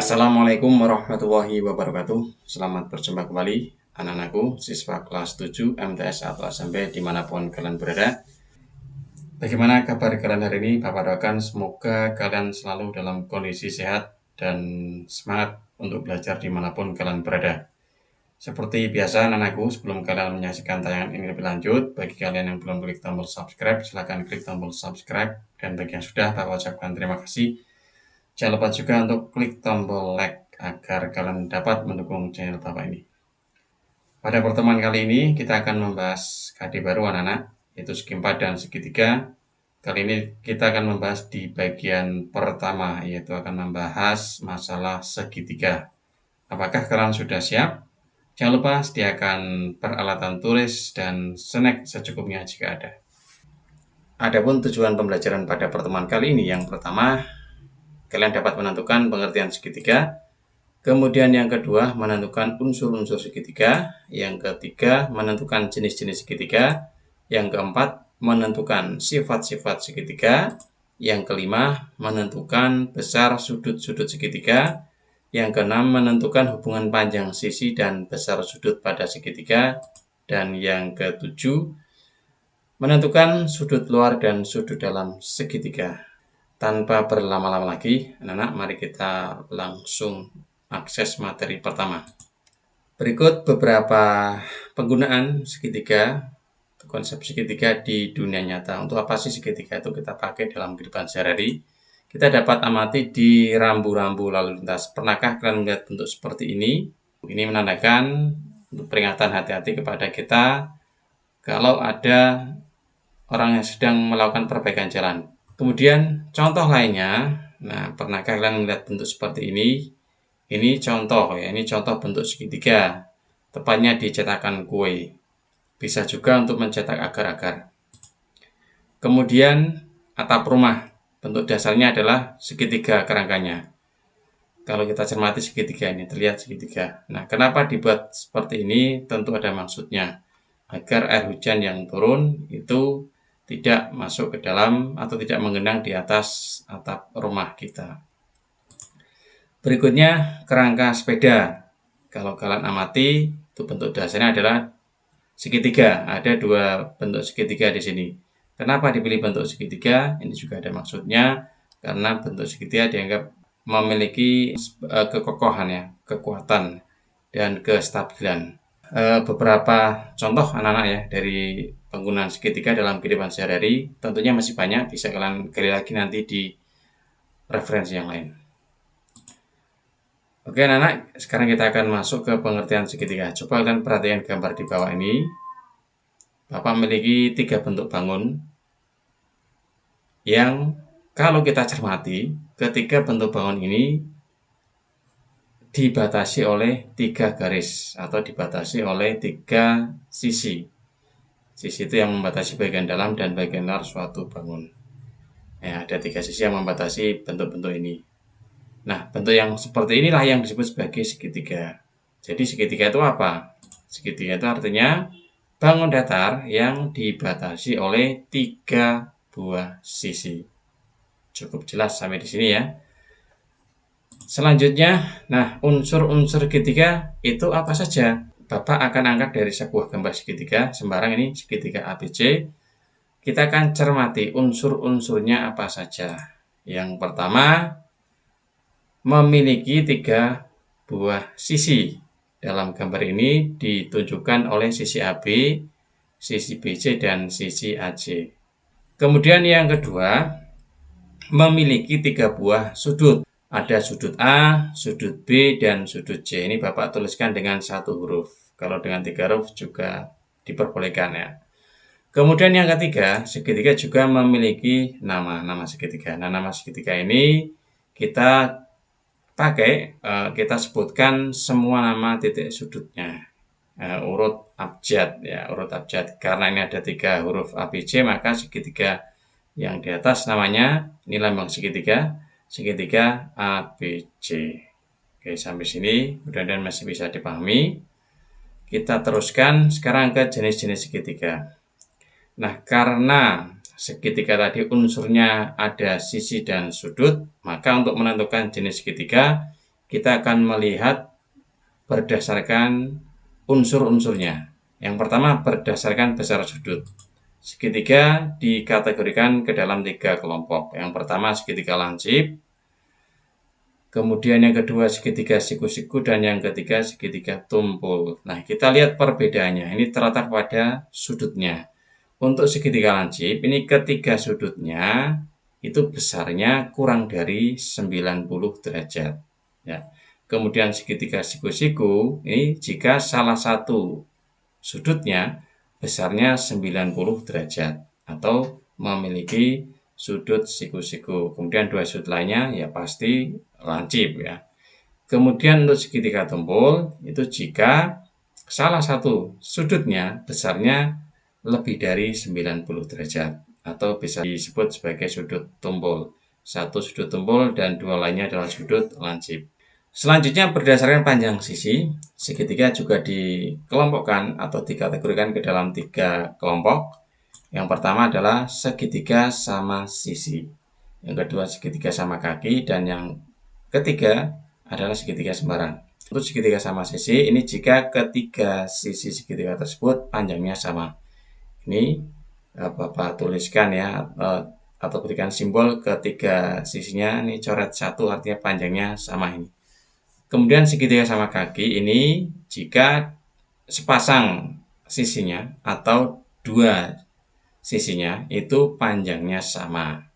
Assalamualaikum warahmatullahi wabarakatuh. Selamat berjumpa kembali anak-anakku, siswa kelas 7 MTS atau SMP dimanapun kalian berada. Bagaimana kabar kalian hari ini? Bapak doakan semoga kalian selalu dalam kondisi sehat dan semangat untuk belajar dimanapun kalian berada. Seperti biasa anak-anakku, sebelum kalian menyaksikan tayangan ini lebih lanjut, bagi kalian yang belum klik tombol subscribe, silahkan klik tombol subscribe. Dan bagi yang sudah, Bapak ucapkan terima kasih. Jangan lupa juga untuk klik tombol like agar kalian dapat mendukung channel Bapak ini. Pada pertemuan kali ini kita akan membahas KD baru anak-anak, yaitu segi 4 dan segi 3. Kali ini kita akan membahas di bagian pertama, yaitu akan membahas masalah segitiga. Apakah kalian sudah siap? Jangan lupa sediakan peralatan tulis dan snack secukupnya jika ada. Adapun tujuan pembelajaran pada pertemuan kali ini, yang pertama, kalian dapat menentukan pengertian segitiga. Kemudian yang kedua, menentukan unsur-unsur segitiga. Yang ketiga, menentukan jenis-jenis segitiga. Yang keempat, menentukan sifat-sifat segitiga. Yang kelima, menentukan besar sudut-sudut segitiga. Yang keenam, menentukan hubungan panjang sisi dan besar sudut pada segitiga. Dan yang ketujuh, menentukan sudut luar dan sudut dalam segitiga. Tanpa berlama-lama lagi, anak-anak, mari kita langsung akses materi pertama. Berikut beberapa penggunaan segitiga, konsep segitiga di dunia nyata. Untuk apa sih segitiga itu kita pakai dalam kehidupan sehari-hari? Kita dapat amati di rambu-rambu lalu lintas. Pernahkah kalian melihat bentuk seperti ini? Ini menandakan untuk peringatan hati-hati kepada kita kalau ada orang yang sedang melakukan perbaikan jalan. Kemudian contoh lainnya, nah pernahkah kalian melihat bentuk seperti ini? Ini contoh ya, ini contoh bentuk segitiga, tepatnya di cetakan kue. Bisa juga untuk mencetak agar-agar. Kemudian atap rumah, bentuk dasarnya adalah segitiga kerangkanya. Kalau kita cermati segitiga ini, terlihat segitiga. Nah, kenapa dibuat seperti ini? Tentu ada maksudnya, agar air hujan yang turun itu tidak masuk ke dalam atau tidak menggenang di atas atap rumah kita. Berikutnya, kerangka sepeda. Kalau kalian amati, itu bentuk dasarnya adalah segitiga. Ada dua bentuk segitiga di sini. Kenapa dipilih bentuk segitiga? Ini juga ada maksudnya, karena bentuk segitiga dianggap memiliki kekokohan ya, kekuatan dan kestabilan. Beberapa contoh anak-anak ya dari penggunaan segitiga dalam kehidupan sehari-hari, tentunya masih banyak, bisa kalian gali lagi nanti di referensi yang lain. Oke anak-anak, sekarang kita akan masuk ke pengertian segitiga. Coba kalian perhatikan gambar di bawah ini. Bapak memiliki 3 bentuk bangun yang kalau kita cermati, ketiga bentuk bangun ini dibatasi oleh 3 garis atau dibatasi oleh 3 sisi. Sisi itu yang membatasi bagian dalam dan bagian luar suatu bangun. Ya, ada 3 sisi yang membatasi bentuk-bentuk ini. Nah, bentuk yang seperti inilah yang disebut sebagai segitiga. Jadi segitiga itu apa? Segitiga itu artinya bangun datar yang dibatasi oleh 3 buah sisi. Cukup jelas sampai di sini ya. Selanjutnya, nah unsur-unsur segitiga itu apa saja? Bapak akan angkat dari sebuah gambar segitiga, sembarang ini segitiga ABC. Kita akan cermati unsur-unsurnya apa saja. Yang pertama, memiliki 3 buah sisi. Dalam gambar ini ditunjukkan oleh sisi AB, sisi BC, dan sisi AC. Kemudian yang kedua, memiliki 3 buah sudut. Ada sudut A, sudut B, dan sudut C. Ini Bapak tuliskan dengan 1 huruf. Kalau dengan 3 huruf juga diperbolehkan ya. Kemudian yang ketiga, segitiga juga memiliki nama segitiga. Nah, nama segitiga ini kita pakai, kita sebutkan semua nama titik sudutnya. Urut abjad ya, urut abjad. Karena ini ada 3 huruf ABC, maka segitiga yang di atas namanya, ini lambang segitiga ABC. Oke, sampai sini mudah-mudahan masih bisa dipahami. Kita teruskan sekarang ke jenis-jenis segitiga. Nah, karena segitiga tadi unsurnya ada sisi dan sudut, maka untuk menentukan jenis segitiga kita akan melihat berdasarkan unsur-unsurnya. Yang pertama berdasarkan besar sudut. Segitiga dikategorikan ke dalam 3 kelompok. Yang pertama segitiga lancip, kemudian yang kedua segitiga siku-siku, dan yang ketiga segitiga tumpul. Nah, kita lihat perbedaannya. Ini terletak pada sudutnya. Untuk segitiga lancip, ini ketiga sudutnya itu besarnya kurang dari 90 derajat. Ya. Kemudian segitiga siku-siku, ini jika salah satu sudutnya besarnya 90 derajat atau memiliki sudut siku-siku. Kemudian dua sudut lainnya ya pasti lancip ya. Kemudian untuk segitiga tumpul itu jika salah satu sudutnya besarnya lebih dari 90 derajat atau bisa disebut sebagai sudut tumpul. Satu sudut tumpul dan dua lainnya adalah sudut lancip. Selanjutnya berdasarkan panjang sisi, segitiga juga dikelompokkan atau dikategorikan ke dalam 3 kelompok. Yang pertama adalah segitiga sama sisi, yang kedua segitiga sama kaki, dan yang ketiga adalah segitiga sembarang. Untuk segitiga sama sisi, ini jika ketiga sisi segitiga tersebut panjangnya sama. Ini Bapak tuliskan ya, atau berikan simbol ketiga sisinya, ini coret 1 artinya panjangnya sama ini. Kemudian segitiga sama kaki ini jika sepasang sisinya atau dua sisinya itu panjangnya sama.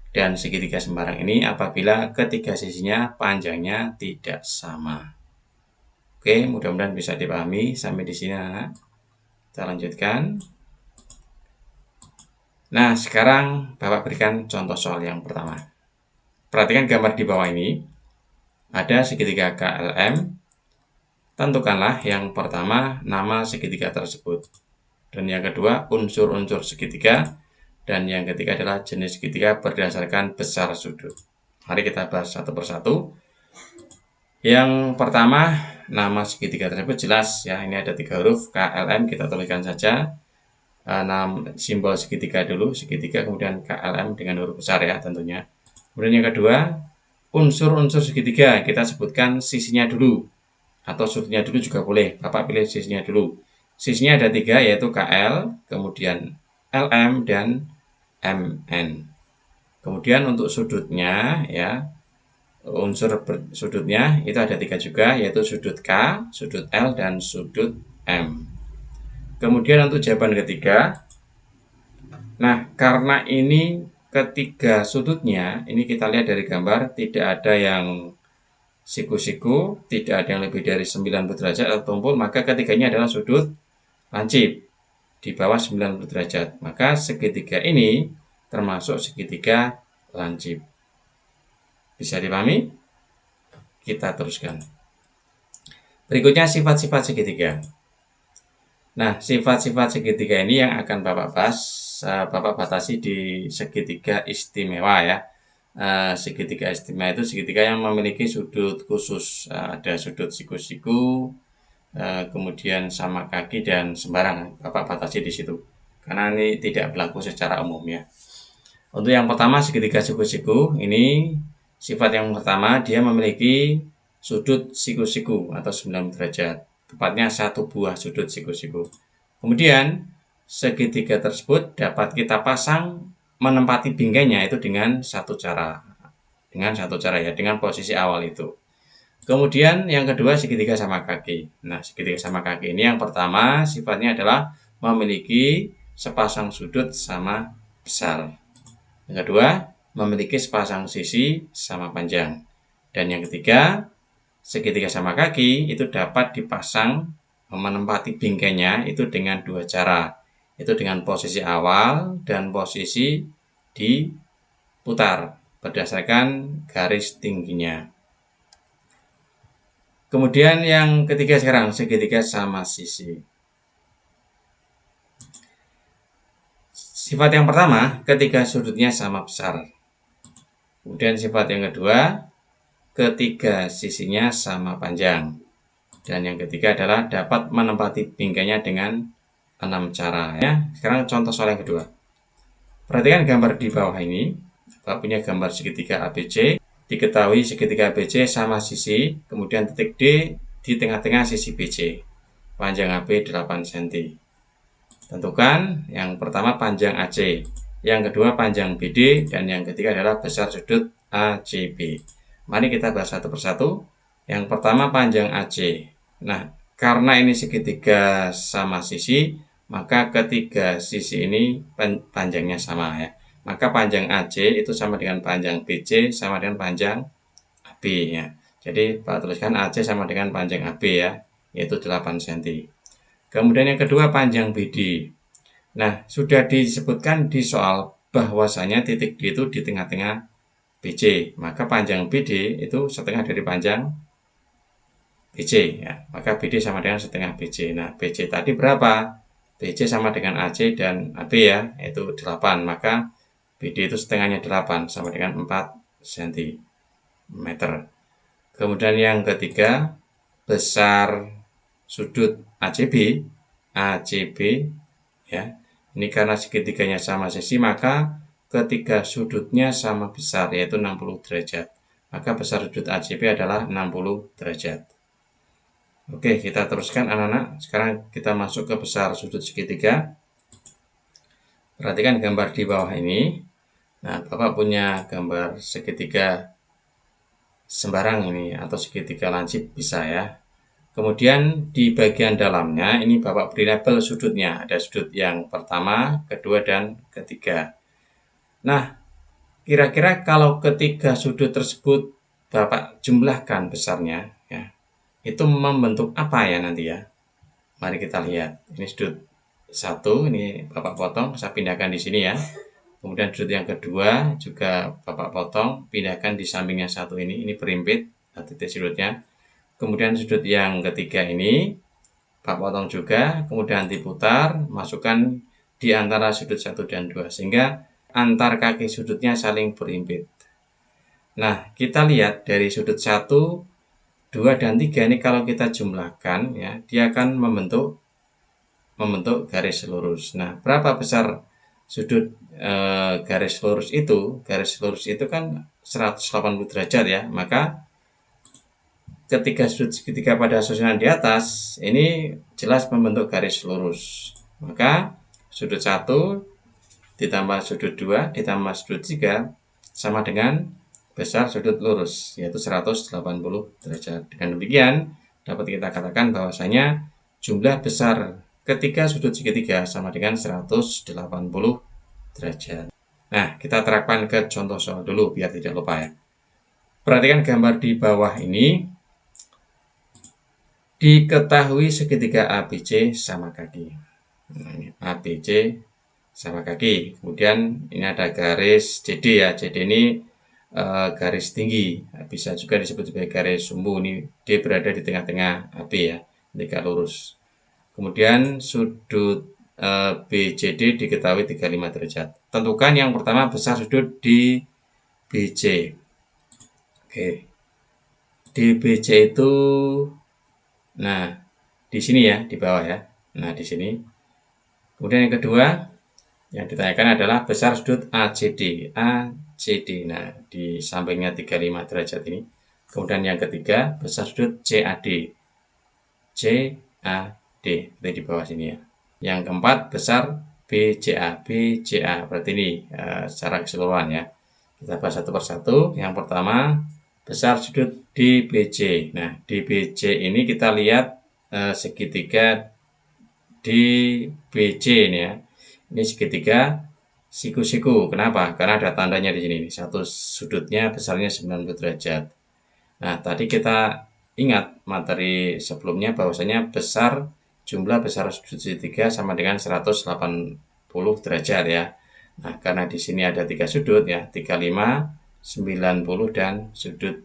Dan segitiga sembarang ini apabila ketiga sisinya panjangnya tidak sama. Oke, mudah-mudahan bisa dipahami sampai di sini anak. Kita lanjutkan. Nah, sekarang Bapak berikan contoh soal yang pertama. Perhatikan gambar di bawah ini. Ada segitiga KLM. Tentukanlah yang pertama nama segitiga tersebut. Dan yang kedua unsur-unsur segitiga. Dan yang ketiga adalah jenis segitiga berdasarkan besar sudut. Mari kita bahas satu persatu. Yang pertama nama segitiga tersebut jelas ya. Ini ada 3 huruf KLM, kita tuliskan saja. Simbol segitiga dulu, segitiga, kemudian KLM dengan huruf besar ya tentunya. Kemudian yang kedua unsur-unsur segitiga, kita sebutkan sisinya dulu atau sudutnya dulu juga boleh. Bapak pilih sisinya dulu. Sisinya ada 3 yaitu KL, kemudian LM dan MN. Kemudian untuk sudutnya ya, unsur sudutnya itu ada 3 juga yaitu sudut K, sudut L dan sudut M. Kemudian untuk jawaban ketiga, nah karena ini ketiga sudutnya, ini kita lihat dari gambar tidak ada yang siku-siku, tidak ada yang lebih dari 90 derajat atau tumpul, maka ketiganya adalah sudut lancip di bawah 90 derajat. Maka segitiga ini termasuk segitiga lancip. Bisa dipahami? Kita teruskan. Berikutnya sifat-sifat segitiga. Nah, sifat-sifat segitiga ini yang akan Bapak bahas, Bapak batasi di segitiga istimewa ya. Segitiga istimewa itu segitiga yang memiliki sudut khusus, ada sudut siku-siku, kemudian sama kaki dan sembarang. Bapak batasi di situ karena ini tidak berlaku secara umum ya. Untuk yang pertama segitiga siku-siku, ini sifat yang pertama dia memiliki sudut siku-siku atau 90 derajat. Tepatnya 1 buah sudut siku-siku. Kemudian segitiga tersebut dapat kita pasang menempati binggainya itu dengan satu cara ya, dengan posisi awal itu. Kemudian yang kedua segitiga sama kaki. Nah, segitiga sama kaki ini yang pertama sifatnya adalah memiliki sepasang sudut sama besar. Yang kedua memiliki sepasang sisi sama panjang. Dan yang ketiga segitiga sama kaki itu dapat dipasang menempati bingkainya itu dengan 2 cara. Itu dengan posisi awal dan posisi diputar berdasarkan garis tingginya. Kemudian yang ketiga sekarang segitiga sama sisi. Sifat yang pertama ketika sudutnya sama besar. Kemudian sifat yang kedua ketiga sisinya sama panjang. Dan yang ketiga adalah dapat menempati bingkainya dengan 6 cara ya. Sekarang contoh soal yang kedua. Perhatikan gambar di bawah ini. Bapak punya gambar segitiga ABC. diketahui segitiga BC sama sisi, kemudian titik D di tengah-tengah sisi BC. Panjang AB 8 cm. Tentukan yang pertama panjang AC, yang kedua panjang BD, dan yang ketiga adalah besar sudut ACB. Mari kita bahas satu persatu. Yang pertama panjang AC. Nah, karena ini segitiga sama sisi, maka ketiga sisi ini panjangnya sama ya. Maka panjang AC itu sama dengan panjang BC sama dengan panjang AB ya. Jadi Pak tuliskan AC sama dengan panjang AB ya, yaitu 8 cm. Kemudian yang kedua panjang BD. Nah, sudah disebutkan di soal bahwasanya titik D itu di tengah-tengah BC. Maka panjang BD itu setengah dari panjang BC ya. Maka BD sama dengan setengah BC. Nah, BC tadi berapa? BC sama dengan AC dan AB ya, yaitu 8. Maka BD itu setengahnya 8 sama dengan 4 cm. Kemudian yang ketiga, besar sudut ACB ya. Ini karena segitiganya sama sisi, maka ketiga sudutnya sama besar, yaitu 60 derajat. Maka besar sudut ACB adalah 60 derajat. Oke, kita teruskan anak-anak. Sekarang kita masuk ke besar sudut segitiga. Perhatikan gambar di bawah ini. Nah, Bapak punya gambar segitiga sembarang ini atau segitiga lancip bisa ya. Kemudian di bagian dalamnya ini Bapak beri label sudutnya. Ada sudut yang pertama, kedua, dan ketiga. Nah, kira-kira kalau ketiga sudut tersebut Bapak jumlahkan besarnya ya, itu membentuk apa ya nanti ya? Mari kita lihat. Ini sudut 1, ini Bapak potong, saya pindahkan di sini ya. Kemudian sudut yang kedua juga Bapak potong, pindahkan di sampingnya 1 ini berimpit titik sudutnya. Kemudian sudut yang ketiga ini Bapak potong juga, kemudian diputar, masukkan di antara sudut 1 dan 2 sehingga antar kaki sudutnya saling berimpit. Nah, kita lihat dari sudut 1, 2, dan 3 ini kalau kita jumlahkan ya, dia akan membentuk garis lurus. Nah, berapa besar sudut garis lurus itu? Garis lurus itu kan 180 derajat ya. Maka ketika sudut segitiga pada susunan di atas ini jelas membentuk garis lurus. Maka sudut 1 ditambah sudut 2 ditambah sudut 3 sama dengan besar sudut lurus, yaitu 180 derajat. Dengan demikian dapat kita katakan bahwasanya jumlah besar ketiga sudut segitiga sama dengan 180 derajat. Nah, kita terapkan ke contoh soal dulu biar tidak lupa ya. Perhatikan gambar di bawah ini. Diketahui segitiga ABC sama kaki. Nah, ini ABC sama kaki. Kemudian ini ada garis CD ya. CD ini garis tinggi, bisa juga disebut sebagai garis sumbu. Ini D berada di tengah-tengah AB ya, tegak lurus. Kemudian sudut BCD diketahui 35 derajat. Tentukan yang pertama besar sudut di BC. Oke. DBC itu nah di sini ya, di bawah ya. Nah, di sini. Kemudian yang kedua yang ditanyakan adalah besar sudut ACD. Nah, di sampingnya 35 derajat ini. Kemudian yang ketiga besar sudut CAD. Itu di bawah sini ya. Yang keempat besar BCA. Berarti ini secara keseluruhan ya. Kita bahas satu persatu. Yang pertama besar sudut DBC. Nah, DBC ini kita lihat segitiga DBC ini ya. Ini segitiga siku-siku. Kenapa? Karena ada tandanya di sini. Satu sudutnya besarnya 90 derajat. Nah, tadi kita ingat materi sebelumnya bahwasanya jumlah besar sudut segitiga sama dengan 180 derajat ya. Nah, karena di sini ada 3 sudut ya, 35, 90, dan sudut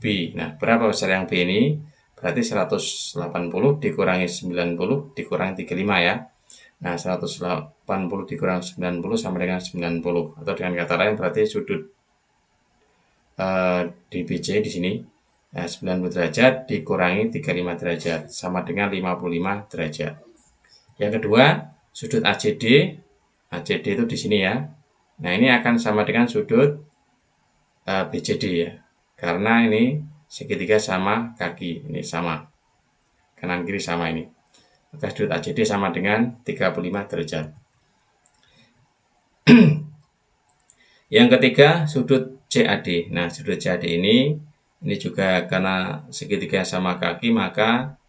B. Nah, berapa besar yang B ini? Berarti 180 dikurangi 90 dikurangi 35 ya. Nah, 180 dikurangi 90 sama dengan 90. Atau dengan kata lain berarti sudut DBC di sini 90 derajat dikurangi 35 derajat sama dengan 55 derajat. Yang kedua, sudut ACD. ACD itu di sini ya. Nah, ini akan sama dengan sudut BCD ya. karena ini segitiga sama kaki, ini sama, kanan kiri sama ini. Maka sudut ACD sama dengan 35 derajat. Yang ketiga, sudut CAD. Nah, sudut CAD ini juga karena segitiga sama kaki, maka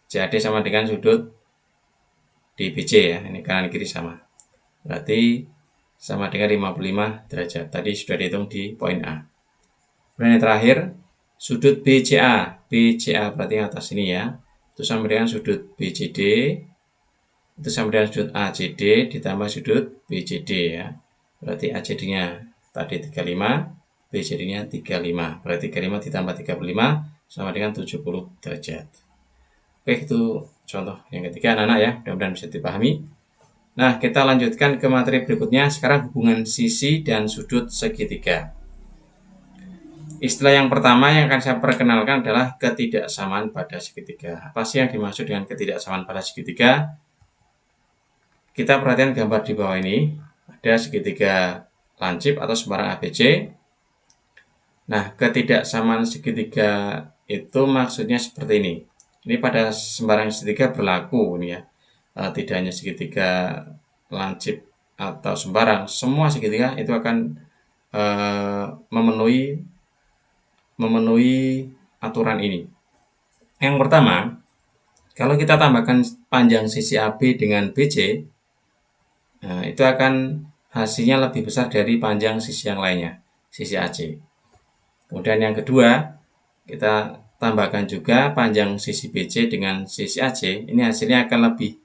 CAD sama dengan sudut di BC ya. Ini kanan kiri sama. Berarti sama dengan 55 derajat. Tadi sudah dihitung di poin A. Kemudian yang terakhir, sudut BCA. BCA berarti atas ini ya. Itu sama dengan sudut BCD. Itu sama dengan sudut ACD ditambah sudut BCD ya. Berarti ACD-nya tadi 35, BCD-nya 35. Berarti 35 ditambah 35 sama dengan 70 derajat. Oke, itu contoh yang ketiga anak-anak ya. Mudah-mudahan bisa dipahami. Nah, kita lanjutkan ke materi berikutnya. Sekarang hubungan sisi dan sudut segitiga. Istilah yang pertama yang akan saya perkenalkan adalah ketidaksamaan pada segitiga. Apa sih yang dimaksud dengan ketidaksamaan pada segitiga? Kita perhatikan gambar di bawah ini. Ada segitiga lancip atau sembarang ABC. Nah, ketidaksamaan segitiga itu maksudnya seperti ini. Ini pada sembarang segitiga berlaku ini ya. Tidak hanya segitiga lancip atau sembarang, semua segitiga itu akan memenuhi aturan ini. Yang pertama, kalau kita tambahkan panjang sisi AB dengan BC, nah, itu akan hasilnya lebih besar dari panjang sisi yang lainnya, sisi AC. Kemudian yang kedua, kita tambahkan juga panjang sisi BC dengan sisi AC, ini hasilnya akan lebih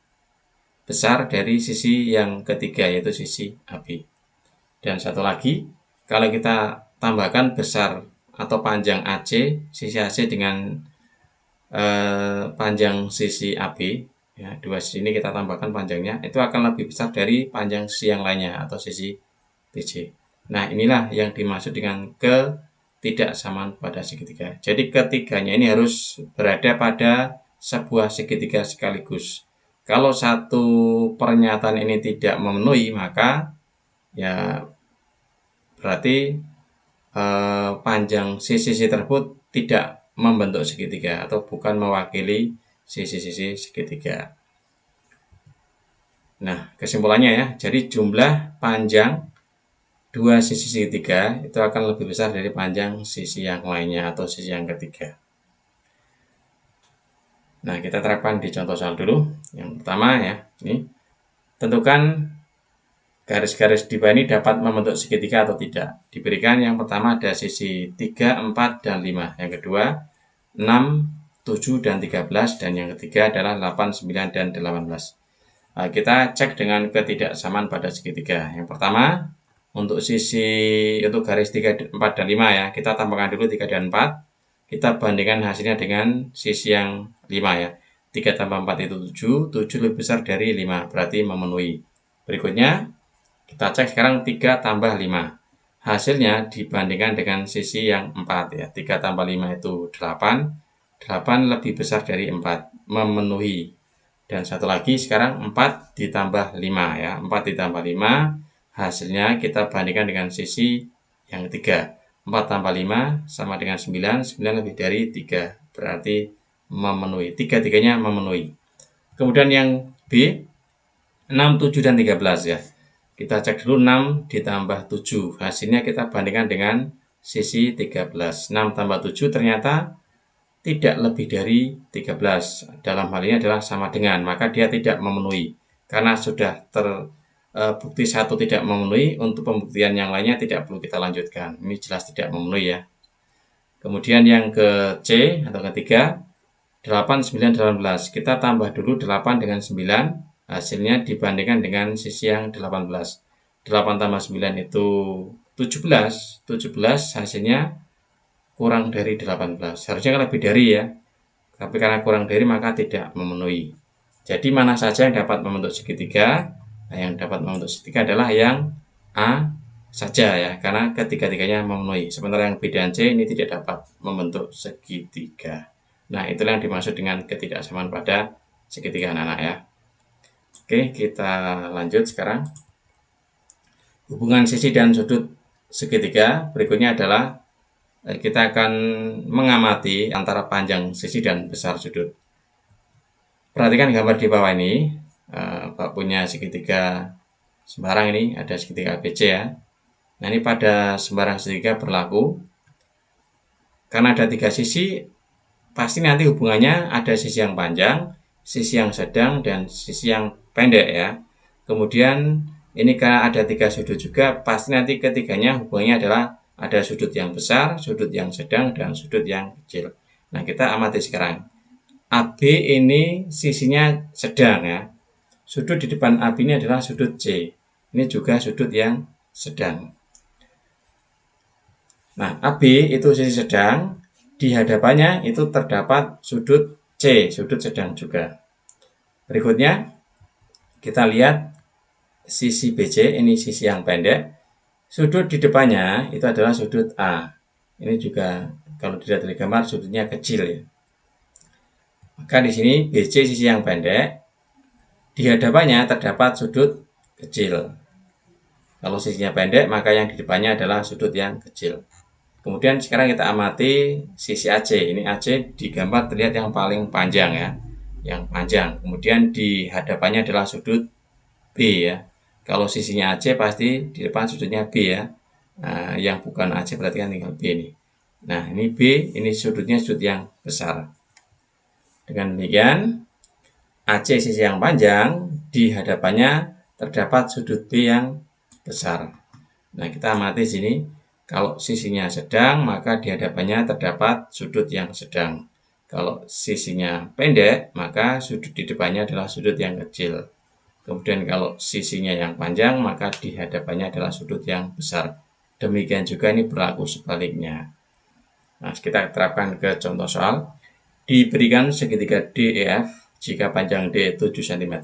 besar dari sisi yang ketiga, yaitu sisi AB. Dan satu lagi, kalau kita tambahkan besar atau panjang AC, sisi AC dengan panjang sisi AB, ya, dua sisi ini kita tambahkan panjangnya, itu akan lebih besar dari panjang sisi yang lainnya atau sisi BC. Nah, inilah yang dimaksud dengan ketidaksamaan pada segitiga. Jadi ketiganya ini harus berada pada sebuah segitiga sekaligus. Kalau satu pernyataan ini tidak memenuhi, maka ya berarti panjang sisi-sisi tersebut tidak membentuk segitiga atau bukan mewakili sisi-sisi segitiga. Nah, kesimpulannya ya, jadi jumlah panjang dua sisi segitiga itu akan lebih besar dari panjang sisi yang lainnya atau sisi yang ketiga. Nah, kita terapkan di contoh soal dulu. Yang pertama ya, ini tentukan garis-garis di bawah ini dapat membentuk segitiga atau tidak. Diberikan yang pertama ada sisi 3, 4, dan 5. Yang kedua 6, 7, dan 13. Dan yang ketiga adalah 8, 9, dan 18. Nah, kita cek dengan ketidaksamaan pada segitiga. Yang pertama, untuk garis 3, 4, dan 5 ya, kita tambahkan dulu 3 dan 4. Kita bandingkan hasilnya dengan sisi yang 5 ya. 3 tambah 4 itu 7, 7 lebih besar dari 5, berarti memenuhi. Berikutnya, kita cek sekarang 3 tambah 5. Hasilnya dibandingkan dengan sisi yang 4 ya. 3 tambah 5 itu 8. 8 lebih besar dari 4, memenuhi. Dan satu lagi sekarang 4 ditambah 5 ya. 4 ditambah 5, hasilnya kita bandingkan dengan sisi yang ketiga. 4 tambah 5 sama dengan 9. 9 lebih dari 3, berarti memenuhi. Tiga-tiganya memenuhi. Kemudian yang B, 6, 7, dan 13 ya. Kita cek dulu 6 ditambah 7. Hasilnya kita bandingkan dengan sisi 13. 6 tambah 7 ternyata tidak lebih dari 13. Dalam hal ini adalah sama dengan, maka dia tidak memenuhi. Karena sudah terbukti satu tidak memenuhi, untuk pembuktian yang lainnya tidak perlu kita lanjutkan. Ini jelas tidak memenuhi ya. Kemudian yang ke C atau ketiga, 8, 9, 18. Kita tambah dulu 8 dengan 9. Hasilnya dibandingkan dengan sisi yang 18. 8 tambah 9 itu 17. 17 hasilnya kurang dari 18. Harusnya kan lebih dari ya. Tapi karena kurang dari maka tidak memenuhi. Jadi mana saja yang dapat membentuk segitiga? Nah, yang dapat membentuk segitiga adalah yang A saja ya. Karena ketiga-tiganya memenuhi. Sementara yang B dan C ini tidak dapat membentuk segitiga. Nah, itulah yang dimaksud dengan ketidaksamaan pada segitiga anak-anak ya. Oke, kita lanjut sekarang. Hubungan sisi dan sudut segitiga berikutnya adalah kita akan mengamati antara panjang sisi dan besar sudut. Perhatikan gambar di bawah ini, Bapak punya segitiga sembarang ini, ada segitiga ABC ya. Nah ini pada sembarang segitiga berlaku, karena ada 3 sisi, pasti nanti hubungannya ada sisi yang panjang, sisi yang sedang, dan sisi yang pendek ya. Kemudian ini karena ada 3 sudut juga, pasti nanti ketiganya hubungannya adalah ada sudut yang besar, sudut yang sedang, dan sudut yang kecil. Nah kita amati sekarang. AB ini sisinya sedang ya. Sudut di depan AB ini adalah sudut C. Ini juga sudut yang sedang. Nah, AB itu sisi sedang, di hadapannya itu terdapat sudut C, sudut sedang juga. Berikutnya, kita lihat sisi BC, ini sisi yang pendek. Sudut di depannya itu adalah sudut A. Ini juga kalau dilihat dari gambar sudutnya kecil ya. Maka di sini BC sisi yang pendek, di hadapannya terdapat sudut kecil. Kalau sisinya pendek, maka yang di depannya adalah sudut yang kecil. Kemudian sekarang kita amati sisi AC. Ini AC di gambar terlihat yang paling panjang ya, yang panjang. Kemudian di hadapannya adalah sudut B ya. Kalau sisinya AC pasti di depan sudutnya B ya. Nah, yang bukan AC berarti kan tinggal B ini. Nah ini B, ini sudutnya sudut yang besar. Dengan demikian AC sisi yang panjang, di hadapannya terdapat sudut B yang besar. Nah kita amati sini. Kalau sisinya sedang, maka di hadapannya terdapat sudut yang sedang. Kalau sisinya pendek, maka sudut di depannya adalah sudut yang kecil. Kemudian kalau sisinya yang panjang, maka di hadapannya adalah sudut yang besar. Demikian juga ini berlaku sebaliknya. Nah, kita terapkan ke contoh soal. Diberikan segitiga DEF, jika panjang D 7 cm,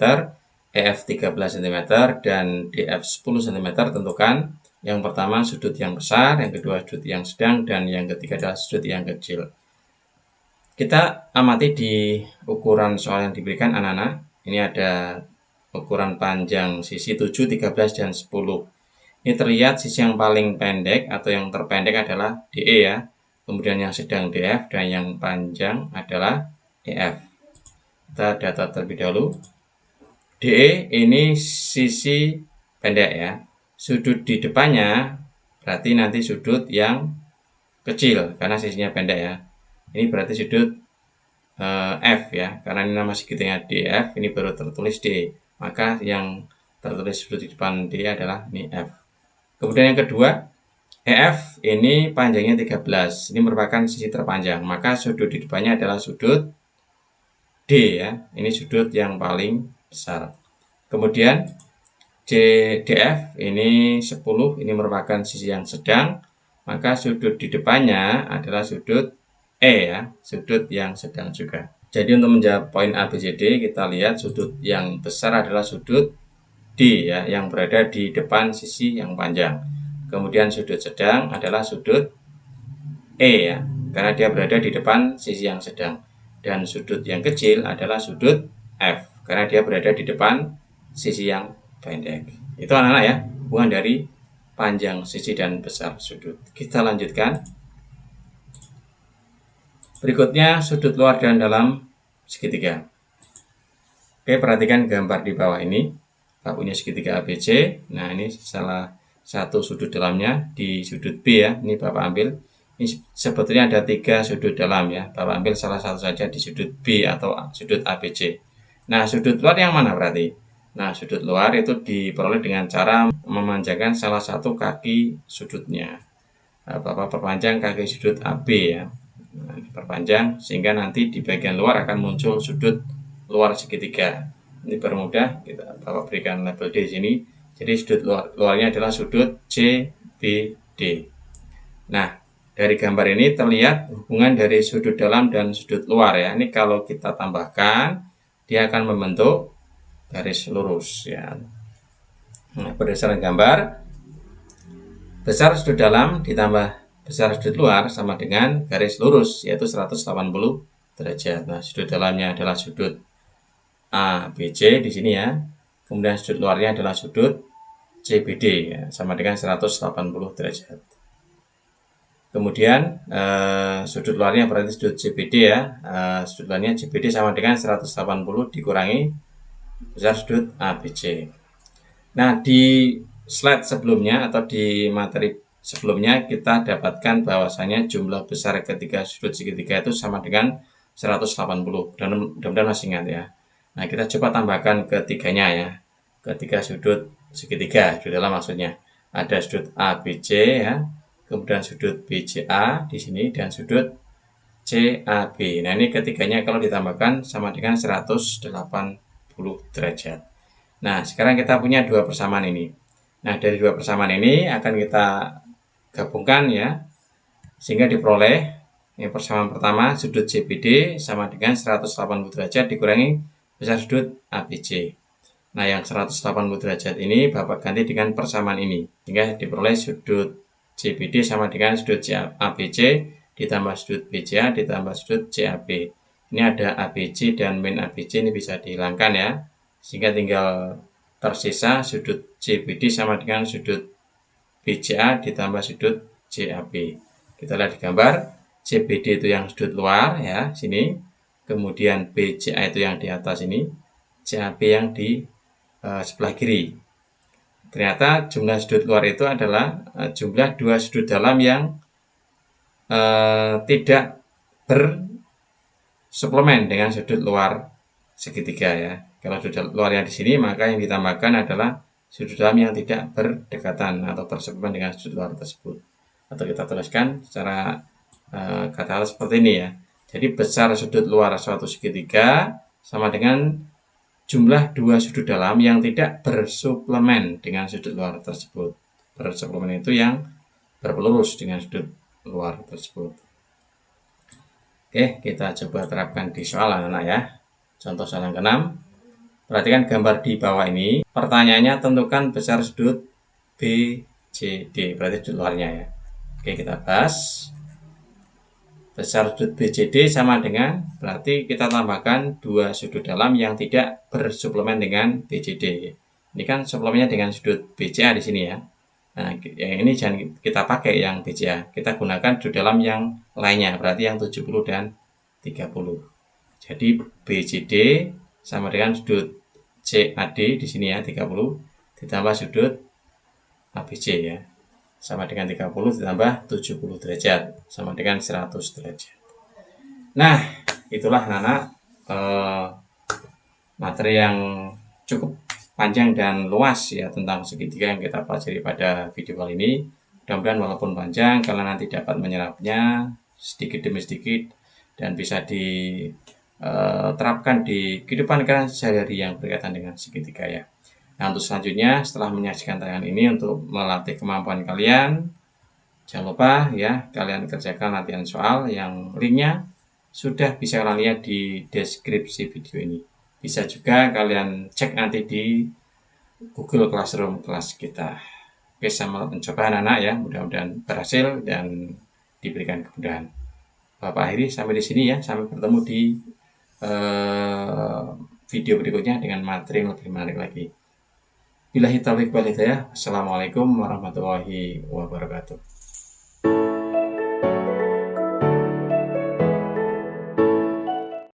EF 13 cm, dan DF 10 cm, tentukan yang pertama sudut yang besar, yang kedua sudut yang sedang, dan yang ketiga adalah sudut yang kecil. Kita amati di ukuran soal yang diberikan anak-anak. Ini ada ukuran panjang sisi 7, 13, dan 10. Ini terlihat sisi yang paling pendek atau yang terpendek adalah DE ya. Kemudian yang sedang DF dan yang panjang adalah EF. Kita data terlebih dahulu. DE ini sisi pendek ya. Sudut di depannya berarti nanti sudut yang kecil karena sisinya pendek ya. Ini berarti sudut F ya, karena ini nama segitiga DF, ini baru tertulis D. Maka yang tertulis sudut di depan D adalah ini F. Kemudian yang kedua, EF ini panjangnya 13. Ini merupakan sisi terpanjang. Maka sudut di depannya adalah sudut D ya. Ini sudut yang paling besar. Kemudian DF ini 10, ini merupakan sisi yang sedang, maka sudut di depannya adalah sudut E ya, sudut yang sedang juga. Jadi untuk menjawab poin ABCD, kita lihat sudut yang besar adalah sudut D ya, yang berada di depan sisi yang panjang. Kemudian sudut sedang adalah sudut E ya, karena dia berada di depan sisi yang sedang. Dan sudut yang kecil adalah sudut F, karena dia berada di depan sisi yang pendek. Itu anak-anak ya, hubungan dari panjang sisi dan besar sudut. Kita lanjutkan. Berikutnya sudut luar dan dalam segitiga. Oke, perhatikan gambar di bawah ini. Pak punya segitiga ABC. Nah, ini salah satu sudut dalamnya di sudut B ya. Ini Bapak ambil. Ini sebetulnya ada 3 sudut dalam ya. Bapak ambil salah satu saja di sudut B atau sudut ABC. Nah, sudut luar yang mana berarti? Nah, sudut luar itu diperoleh dengan cara memanjangkan salah satu kaki sudutnya. Nah, Bapak perpanjang kaki sudut AB ya. Nah, diperpanjang sehingga nanti di bagian luar akan muncul sudut luar segitiga. Ini bermudah, kita Bapak berikan label D di sini. Jadi sudut luarnya adalah sudut CBD. Nah, dari gambar ini terlihat hubungan dari sudut dalam dan sudut luar ya. Ini kalau kita tambahkan, dia akan membentuk garis lurus ya. Nah, berdasarkan gambar, besar sudut dalam ditambah besar sudut luar sama dengan garis lurus, yaitu 180 derajat. Nah, sudut dalamnya adalah sudut ABC di sini ya. Kemudian sudut luarnya adalah sudut CBD ya, sama dengan 180 derajat. Kemudian sudut luarnya berarti sudut CBD ya. Sudut luarnya CBD sama dengan 180 dikurangi besar sudut ABC. Nah, di slide sebelumnya atau di materi sebelumnya kita dapatkan bahwasanya jumlah besar ketiga sudut segitiga itu sama dengan 180. Dan mudah-mudahan masih ingat ya. Nah, kita coba tambahkan ketiganya ya. Ketiga sudut segitiga di dalam maksudnya. Ada sudut ABC ya, kemudian sudut BCA di sini dan sudut CAB. Nah, ini ketiganya kalau ditambahkan sama dengan 180 derajat. Nah, sekarang kita punya dua persamaan ini. Nah, dari dua persamaan ini akan kita gabungkan ya, sehingga diperoleh yang persamaan pertama sudut CBD sama dengan 180 derajat dikurangi besar sudut ABC. Nah, yang 180 derajat ini Bapak ganti dengan persamaan ini, sehingga diperoleh sudut CBD sama dengan sudut ABC ditambah sudut BCA ditambah sudut CAB. Ini ada ABC dan min ABC ini bisa dihilangkan ya, sehingga tinggal tersisa sudut CBD sama dengan sudut BCA ditambah sudut CAB. Kita lihat di gambar, CBD itu yang sudut luar ya, sini. Kemudian BCA itu yang di atas ini, CAB yang di sebelah kiri. Ternyata jumlah sudut luar itu adalah jumlah dua sudut dalam yang tidak bersuplemen dengan sudut luar segitiga ya. Kalau sudut luarnya di sini, maka yang ditambahkan adalah sudut dalam yang tidak berdekatan atau bersuplemen dengan sudut luar tersebut. Atau kita tuliskan secara kata seperti ini ya. Jadi besar sudut luar suatu segitiga sama dengan jumlah dua sudut dalam yang tidak bersuplemen dengan sudut luar tersebut. Bersuplemen itu yang berpelurus dengan sudut luar tersebut. Oke, kita coba terapkan di soal anak-anak ya. Contoh soal yang ke-6. Perhatikan gambar di bawah ini. Pertanyaannya tentukan besar sudut BCD, berarti sudut luarnya ya. Oke, kita bahas. Besar sudut BCD sama dengan, berarti kita tambahkan dua sudut dalam yang tidak bersuplemen dengan BCD. Ini kan suplemennya dengan sudut BCA di sini ya. Nah, yang ini jangan kita pakai yang BCA. Kita gunakan sudut dalam yang lainnya, berarti yang 70 dan 30. Jadi BCD sama dengan sudut CAD di sini ya, 30 ditambah sudut ABC ya, sama dengan 30 ditambah 70 derajat sama dengan 100 derajat. Nah, itulah anak-anak materi yang cukup panjang dan luas ya tentang segitiga yang kita pelajari pada video kali ini. Mudah-mudahan walaupun panjang, kalian nanti dapat menyerapnya sedikit demi sedikit dan bisa diterapkan di kehidupan kalian sehari-hari yang berkaitan dengan segitiga ya. Nah, untuk selanjutnya setelah menyaksikan tayangan ini untuk melatih kemampuan kalian, jangan lupa ya kalian kerjakan latihan soal yang linknya sudah bisa kalian lihat di deskripsi video ini. Bisa juga kalian cek nanti di Google Classroom kelas kita. Oke, selamat mencoba anak-anak ya, mudah-mudahan berhasil dan diberikan kemudahan. Bapak akhiri sampai di sini ya, sampai bertemu di video berikutnya dengan materi yang lebih menarik lagi. Billahi taufiq wal hidayah. Assalamualaikum warahmatullahi wabarakatuh.